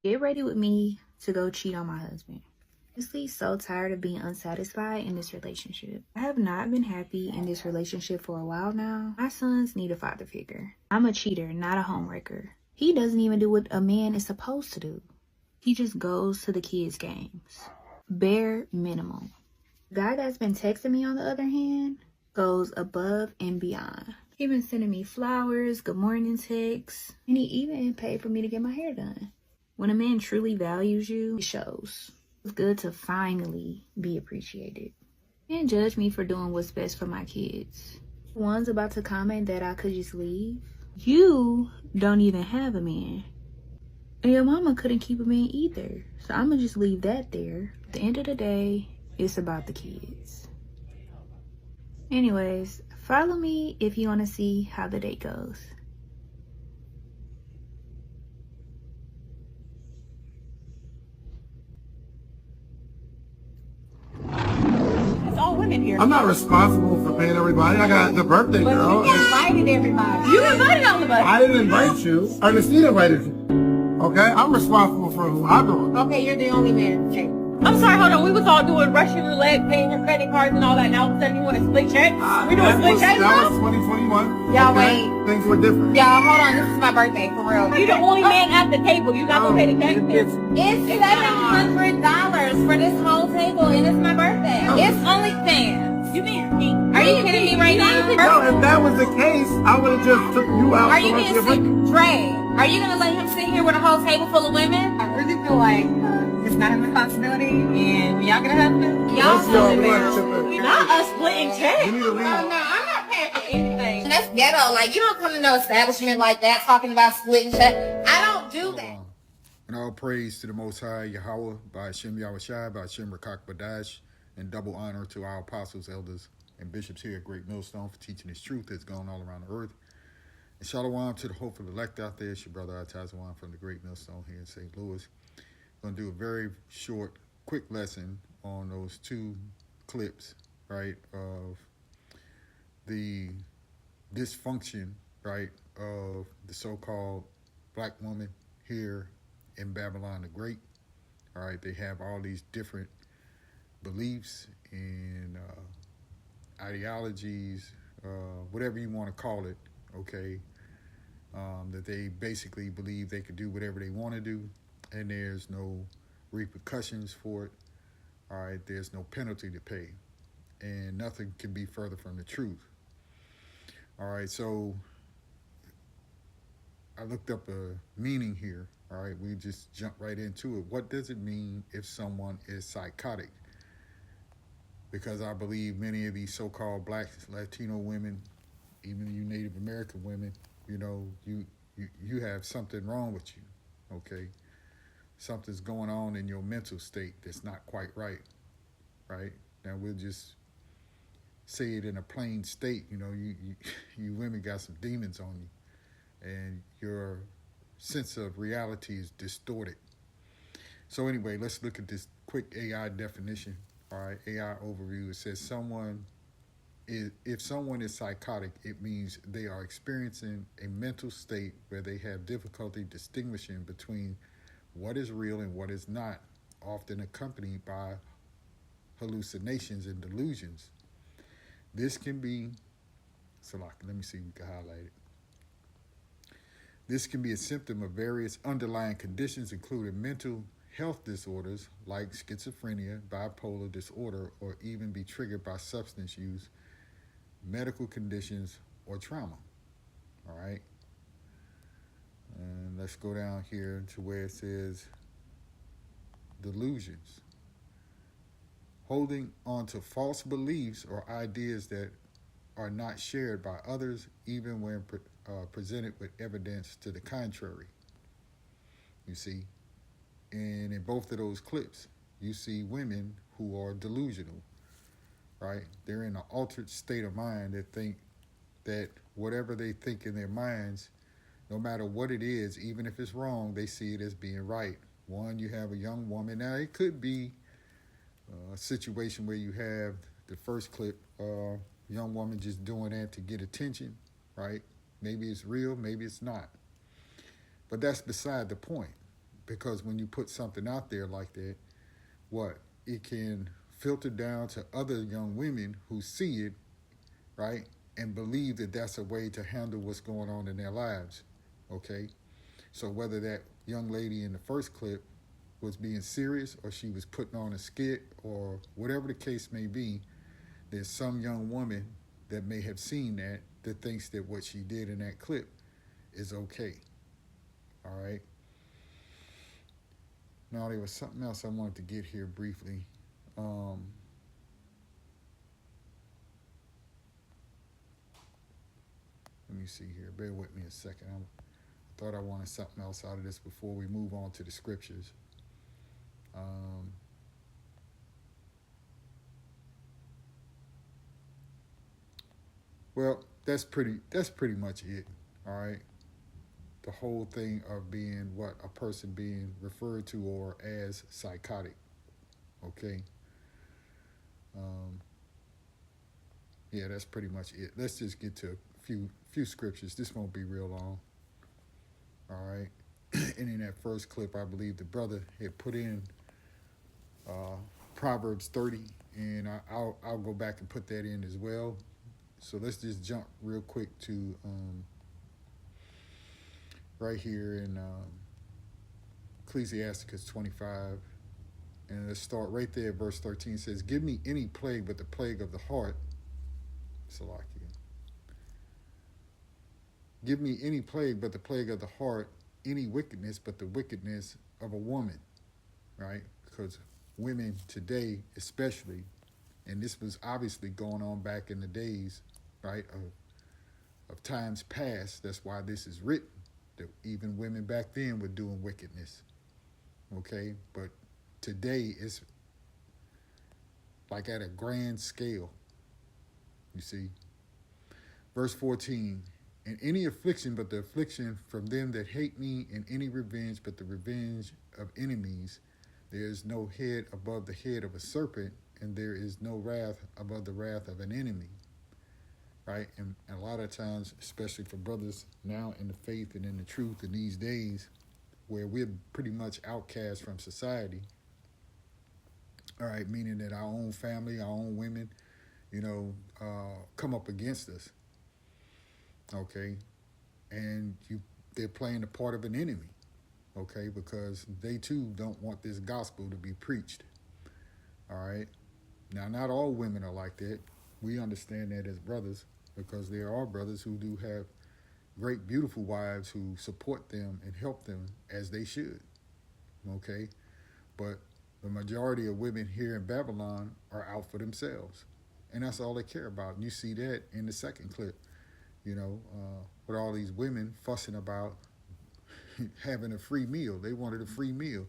Get ready with me to go cheat on my husband. Honestly, so tired of being unsatisfied in this relationship. I have not been happy in this relationship for a while now. My sons need a father figure. I'm a cheater, not a homewrecker. He doesn't even do what a man is supposed to do. He just goes to the kids' games. Bare minimum. The guy that's been texting me, on the other hand, goes above and beyond. He been sending me flowers, good morning texts, and he even paid for me to get my hair done. When a man truly values you, it shows. It's good to finally be appreciated. You can't judge me for doing what's best for my kids. One's about to comment that I could just leave. You don't even have a man. And your mama couldn't keep a man either. So I'ma just leave that there. At the end of the day, it's about the kids. Anyways, follow me if you want to see how the date goes. All women here. I'm not responsible for paying everybody. I got the birthday girl. You invited everybody. You invited all of us. I didn't invite you. Ernestine invited you. Okay? I'm responsible for who I do. Okay, you're the only man. Okay. I'm sorry, hold on. We was all doing Russian roulette, paying your credit cards and all that. Now all of a sudden you want to split checks? We doing split checks That now? was 2021. Y'all okay? wait. Things were different. Y'all, hold on. This is my birthday, for real. You the only man at the table. You not gonna pay the taxes? It's $700 for this whole table, and it's my birthday. It's only fans. You being Are you kidding me right now? No, if that was the case, I would have just took you out. Are you gonna sit, Dre? Are you gonna let him sit here with a whole table full of women? I really feel like it's not his responsibility, and y'all gonna have to. Not us splitting checks. You need to leave. No, I'm not paying for anything. That's ghetto. Like, you don't come to no establishment like that talking about splitting checks. I don't do that. And all praise to the Most High Yahweh by Hashem Yahushai, by Hashem Rakak Badash, and double honor to our apostles, elders, and bishops here at Great Millstone for teaching this truth that's going all around the earth. And shalom to the hopeful elect out there. It's your brother Atazawan from the Great Millstone here in St. Louis. Going to do a very short, quick lesson on those two clips, right, of the dysfunction, right, of the so-called black woman here in Babylon the Great. All right, they have all these different beliefs and ideologies, whatever you want to call it, okay, that they basically believe they could do whatever they want to do, and there's no repercussions for it. All right, there's no penalty to pay, and nothing can be further from the truth. All right, so I looked up a meaning here. All right, we just jump right into it. What does it mean if someone is psychotic? Because I believe many of these so-called black, Latino women, even you Native American women, you know, you have something wrong with you, okay? Something's going on in your mental state that's not quite right? Now we'll just say it in a plain state. You know, you women got some demons on you, and your sense of reality is distorted. So anyway, let's look at this quick AI definition. All right, AI overview. It says if someone is psychotic, it means they are experiencing a mental state where they have difficulty distinguishing between what is real and what is not, often accompanied by hallucinations and delusions. This can be, let me see if we can highlight it. This can be a symptom of various underlying conditions, including mental health disorders like schizophrenia, bipolar disorder, or even be triggered by substance use, medical conditions, or trauma. All right. And let's go down here to where it says delusions. Holding on to false beliefs or ideas that are not shared by others, even when presented with evidence to the contrary. You see, and in both of those clips, you see women who are delusional, right? They're in an altered state of mind that think that whatever they think in their minds, no matter what it is, even if it's wrong, they see it as being right. One, you have a young woman. Now, it could be a situation where you have the first clip, young woman just doing that to get attention, right? Maybe it's real, maybe it's not. But that's beside the point. Because when you put something out there like that, it can filter down to other young women who see it, right, and believe that that's a way to handle what's going on in their lives, okay? So whether that young lady in the first clip was being serious or she was putting on a skit or whatever the case may be, there's some young woman that may have seen that thinks that what she did in that clip is okay, all right? Now, there was something else I wanted to get here briefly. Let me see here. Bear with me a second. I thought I wanted something else out of this before we move on to the scriptures. Well, that's pretty much it. All right. The whole thing of being a person being referred to or as psychotic. Okay. Yeah, that's pretty much it. Let's just get to a few scriptures. This won't be real long. All right. And in that first clip, I believe the brother had put in Proverbs 30, and I'll go back and put that in as well. So let's just jump real quick to right here in Ecclesiasticus 25. And let's start right there. Verse 13 says, "Give me any plague but the plague of the heart." Salakia. "Give me any plague but the plague of the heart, any wickedness but the wickedness of a woman." Right? Because women today, especially, and this was obviously going on back in the days, right, of times past. That's why this is written, that even women back then were doing wickedness. Okay? But today it's like at a grand scale. You see? Verse 14, "And any affliction but the affliction from them that hate me, and any revenge but the revenge of enemies. There is no head above the head of a serpent, and there is no wrath above the wrath of an enemy." Right? And a lot of times, especially for brothers now in the faith and in the truth in these days, where we're pretty much outcast from society, all right, meaning that our own family, our own women, come up against us, okay, and they're playing the part of an enemy, okay, because they too don't want this gospel to be preached, all right. Now, not all women are like that. We understand that as brothers, because there are brothers who do have great, beautiful wives who support them and help them as they should, okay, but the majority of women here in Babylon are out for themselves. And that's all they care about. And you see that in the second clip, with all these women fussing about having a free meal. They wanted a free meal,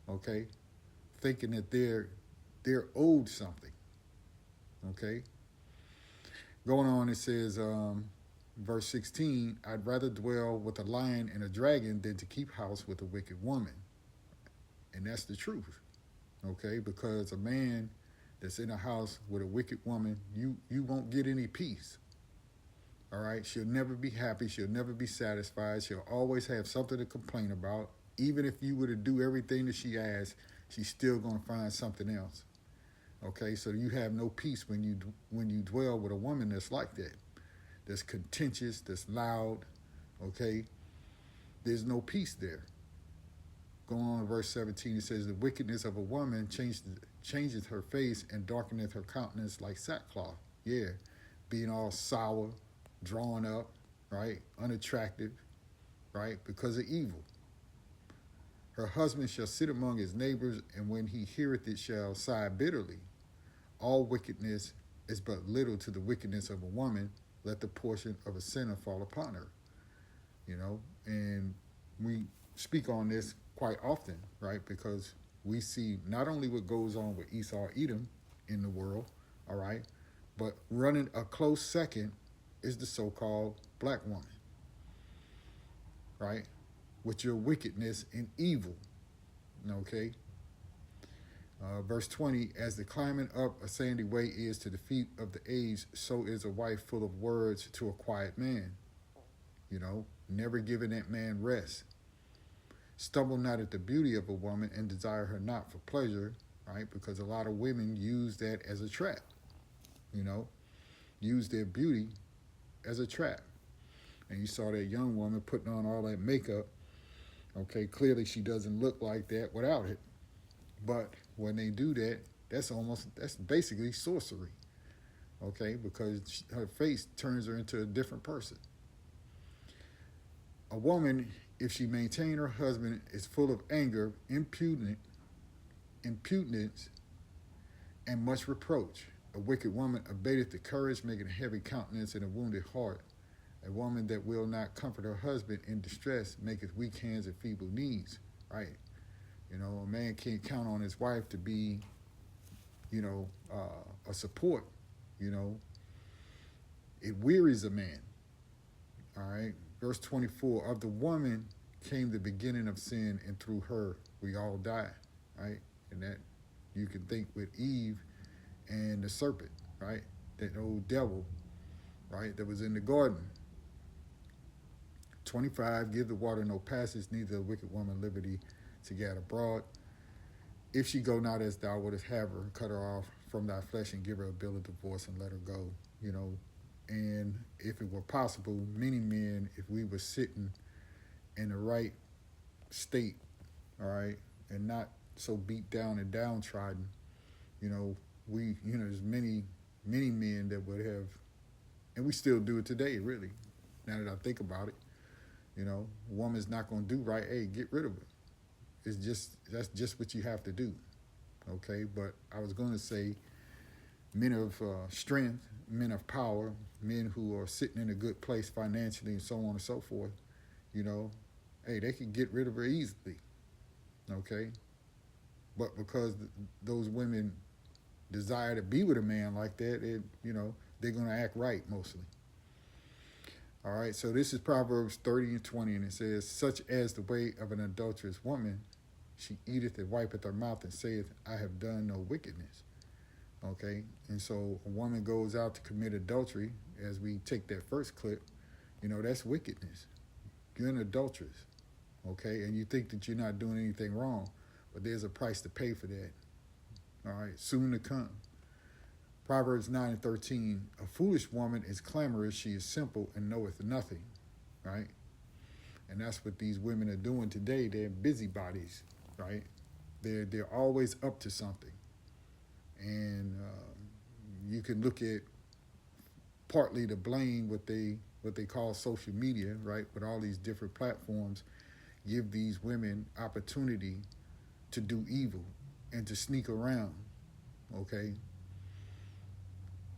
okay? Thinking that they're owed something, okay? Going on, it says, verse 16, "I'd rather dwell with a lion and a dragon than to keep house with a wicked woman." And that's the truth, okay? Because a man that's in a house with a wicked woman, you won't get any peace. All right? She'll never be happy. She'll never be satisfied. She'll always have something to complain about. Even if you were to do everything that she asks, she's still going to find something else. Okay? So you have no peace when you dwell with a woman that's like that. That's contentious, that's loud, okay? There's no peace there. Going on to verse 17, it says, "The wickedness of a woman changes her face and darkeneth her countenance like sackcloth." Yeah, being all sour, drawn up, right? Unattractive, right? Because of evil. "Her husband shall sit among his neighbors, and when he heareth it shall sigh bitterly. All wickedness is but little to the wickedness of a woman. Let the portion of a sinner fall upon her." And we speak on this quite often, right? Because we see not only what goes on with Esau, Edom in the world, all right, but running a close second is the so-called black woman, right? With your wickedness and evil, okay? Verse 20, "As the climbing up a sandy way is to the feet of the aged, so is a wife full of words to a quiet man." Never giving that man rest. Stumble not at the beauty of a woman and desire her not for pleasure, right? Because a lot of women use that as a trap, you know, use their beauty as a trap. And you saw that young woman putting on all that makeup. Okay, clearly she doesn't look like that without it. But when they do that, that's basically sorcery. Okay, because her face turns her into a different person. A woman, if she maintain her husband, is full of anger, impudence, and much reproach. A wicked woman abateth the courage, making a heavy countenance and a wounded heart. A woman that will not comfort her husband in distress maketh weak hands and feeble knees. Right? You know, a man can't count on his wife to be, you know, a support. You know, it wearies a man. All right? Verse 24, of the woman came the beginning of sin, and through her we all die. Right? And that you can think with Eve and the serpent, right? That old devil, right, that was in the garden. 25, give the water no passage, neither a wicked woman liberty to get abroad. If she go not as thou wouldest have her, cut her off from thy flesh and give her a bill of divorce and let her go, you know. And if it were possible, many men, if we were sitting in the right state, all right, and not so beat down and downtrodden, you know, there's many men that would have, and we still do it today, really, now that I think about it. You know, a woman's not going to do right, hey, get rid of her. That's just what you have to do, okay? But I was going to say men of strength, men of power, men who are sitting in a good place financially and so on and so forth, you know, hey, they can get rid of her easily, okay? But because those women desire to be with a man like that, they're going to act right mostly. All right, so this is Proverbs 30 and 20, and it says, such as the way of an adulterous woman, she eateth and wipeth her mouth and saith, I have done no wickedness. Okay, and so a woman goes out to commit adultery, as we take that first clip, you know, that's wickedness. You're an adulteress, okay, and you think that you're not doing anything wrong, but there's a price to pay for that. All right, soon to come. Proverbs 9 and 13, a foolish woman is clamorous, she is simple and knoweth nothing, right? And that's what these women are doing today. They're busybodies, right? They're always up to something. And you can look at partly to blame what they call social media, right? With all these different platforms, give these women opportunity to do evil and to sneak around, okay?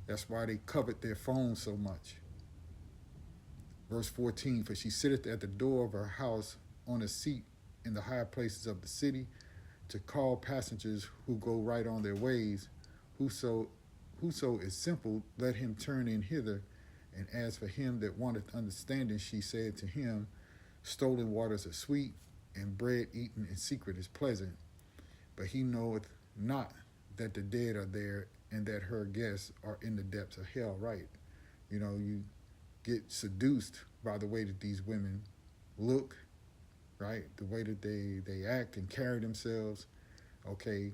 That's why they covet their phones so much. Verse 14, for she sitteth at the door of her house on a seat in the high places of the city to call passengers who go right on their ways. Whoso is simple, let him turn in hither. And as for him that wanteth understanding, she said to him, stolen waters are sweet, and bread eaten in secret is pleasant. But he knoweth not that the dead are there, and that her guests are in the depths of hell, right? You know, you get seduced by the way that these women look, right? The way that they act and carry themselves, okay?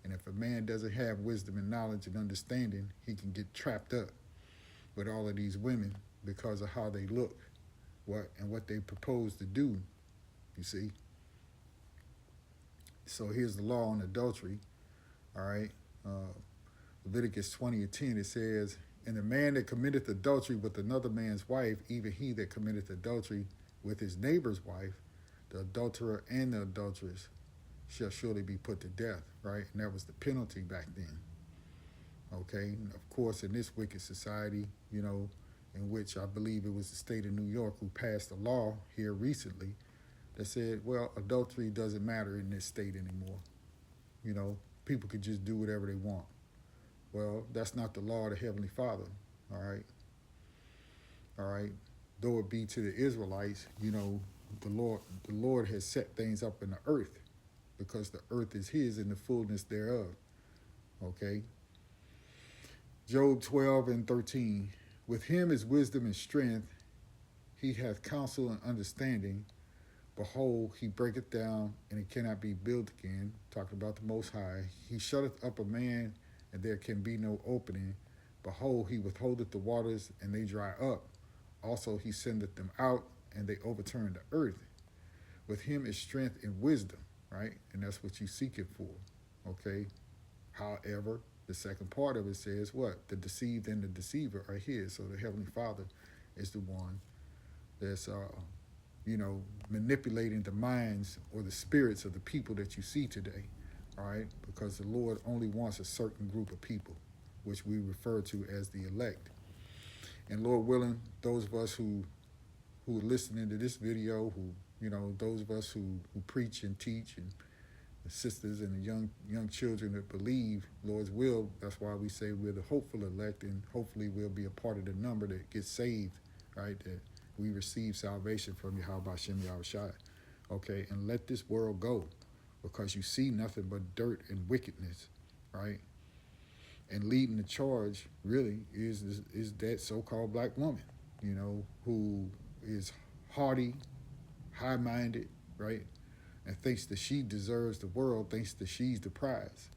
And if a man doesn't have wisdom and knowledge and understanding, he can get trapped up with all of these women because of how they look, what they propose to do, you see? So here's the law on adultery, all right? Leviticus 20 and 10, it says, and the man that committeth adultery with another man's wife, even he that committeth adultery with his neighbor's wife, the adulterer and the adulteress shall surely be put to death, right? And that was the penalty back then, okay? And of course, in this wicked society, you know, in which I believe it was the state of New York who passed a law here recently that said, well, adultery doesn't matter in this state anymore. You know, people could just do whatever they want. Well, that's not the law of the Heavenly Father, all right? All right? Though it be to the Israelites, you know, the Lord has set things up in the earth because the earth is his and the fullness thereof, okay? Job 12 and 13, with him is wisdom and strength. He hath counsel and understanding. Behold, he breaketh down, and it cannot be built again. Talking about the Most High. He shutteth up a man, and there can be no opening. Behold, he withholdeth the waters, and they dry up. Also, he sendeth them out, and they overturn the earth. With him is strength and wisdom, right? And that's what you seek it for, okay? However, the second part of it says what? The deceived and the deceiver are his. So the Heavenly Father is the one that's, manipulating the minds or the spirits of the people that you see today, all right? Because the Lord only wants a certain group of people, which we refer to as the elect. And Lord willing, those of us who are listening to this video, those of us who preach and teach, and the sisters and the young children that believe Lord's will, that's why we say we're the hopeful elect, and hopefully we'll be a part of the number that gets saved, right? That we receive salvation from Yahweh Hashem Yahushua. Okay, and let this world go, because you see nothing but dirt and wickedness, right? And leading the charge really is that so-called black woman, who is haughty, high-minded, right? And thinks that she deserves the world, thinks that she's the prize.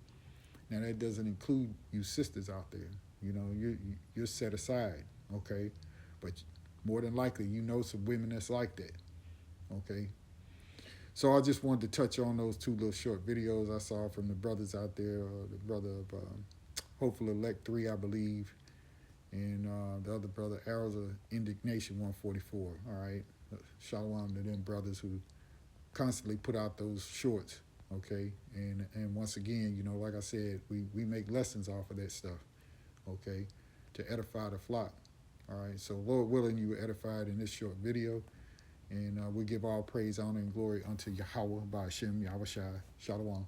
Now, that doesn't include you sisters out there. You're set aside, okay? But more than likely, some women that's like that, okay? So I just wanted to touch on those two little short videos I saw from the brothers out there, the brother of Hopeful Elect 3, I believe, and the other brother, Arrows of Indignation 144, all right? Shalom to them brothers who constantly put out those shorts, okay? And once again, like I said, we make lessons off of that stuff, okay, to edify the flock, all right? So Lord willing, you were edified in this short video, and we give all praise, honor, and glory unto Yahweh by Hashem Yahushua. Shalom.